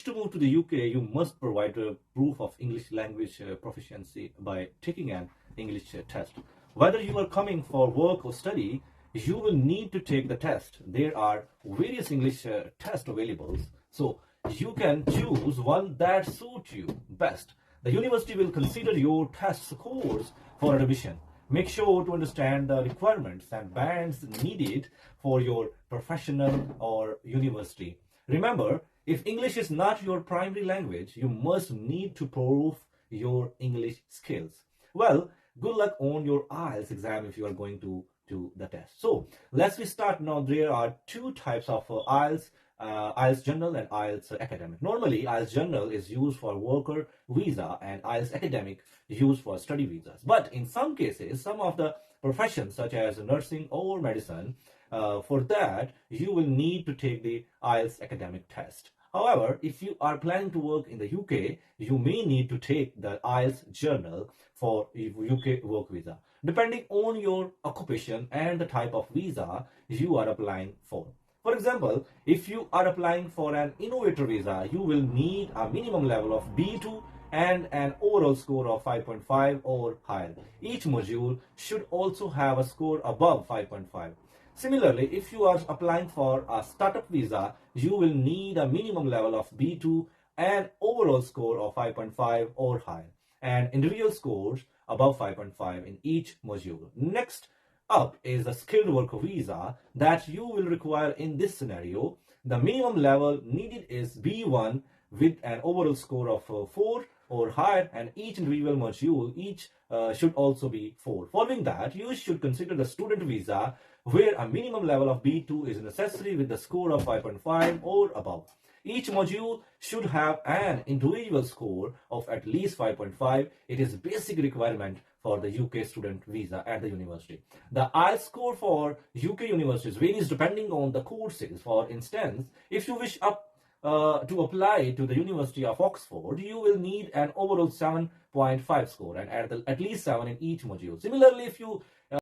To move to the UK, you must provide a proof of English language proficiency by taking an English test. Whether you are coming for work or study, you will need to take the test. There are various English tests available, so you can choose one that suits you best. The university will consider your test scores for admission. Make sure to understand the requirements and bands needed for your professional or university. Remember, if English is not your primary language, you must need to prove your English skills. Well, good luck on your IELTS exam if you are going to do the test. So let's start now. There are two types of IELTS. IELTS General and IELTS Academic. Normally, IELTS General is used for worker visa and IELTS Academic used for study visas. But in some cases, some of the professions such as nursing or medicine, for that, you will need to take the IELTS Academic test. However, if you are planning to work in the UK, you may need to take the IELTS Journal for UK work visa, depending on your occupation and the type of visa you are applying for. For example, if you are applying for an innovator visa, you will need a minimum level of B2 and an overall score of 5.5 or higher. Each module should also have a score above 5.5. Similarly, if you are applying for a startup visa, you will need a minimum level of B2 and overall score of 5.5 or higher, and individual scores above 5.5 in each module. Next up is a skilled worker visa that you will require in this scenario. The minimum level needed is B1 with an overall score of 4 or higher, and each individual module should also be 4. Following that, you should consider the student visa where a minimum level of B2 is necessary with the score of 5.5 or above. Each module should have an individual score of at least 5.5. It is a basic requirement for the UK student visa at the university. The IELTS score for UK universities varies depending on the courses. For instance, if you wish to apply to the University of Oxford, you will need an overall 7.5 score and at least 7 in each module. Similarly,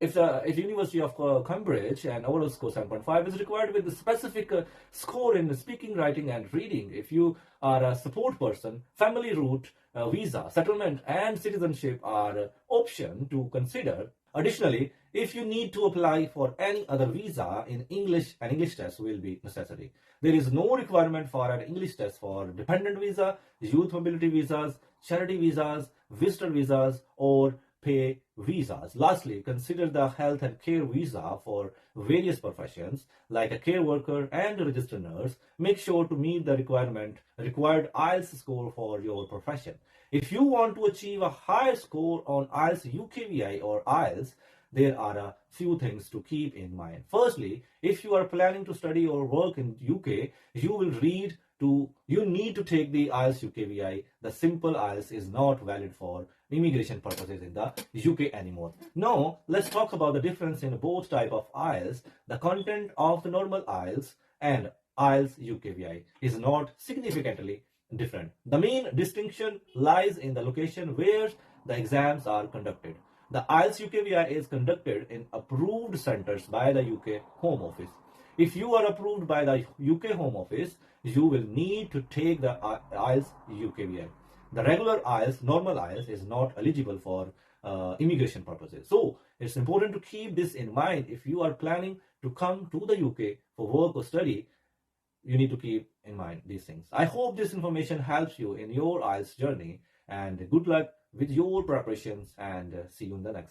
if the University of Cambridge, an overall score 7.5 is required with a specific score in speaking, writing, and reading. If you are a support person, family route, visa, settlement, and citizenship are option to consider. Additionally, if you need to apply for any other visa in English, an English test will be necessary. There is no requirement for an English test for dependent visa, youth mobility visas, charity visas, visitor visas, or pay visas. Lastly, consider the health and care visa for various professions like a care worker and a registered nurse. Make sure to meet the required IELTS score for your profession. If you want to achieve a higher score on IELTS UKVI or IELTS, there are a few things to keep in mind. Firstly, if you are planning to study or work in UK, you need to take the IELTS UKVI. The simple IELTS is not valid for immigration purposes in the UK anymore. Now, let's talk about the difference in both type of IELTS. The content of the normal IELTS and IELTS UKVI is not significantly different. The main distinction lies in the location where the exams are conducted. The IELTS UKVI is conducted in approved centres by the UK Home Office. If you are approved by the UK Home Office, you will need to take the IELTS UKVI. The regular IELTS, normal IELTS, is not eligible for immigration purposes. So it's important to keep this in mind. If you are planning to come to the UK for work or study, you need to keep in mind these things. I hope this information helps you in your IELTS journey, and good luck with your preparations, and see you in the next.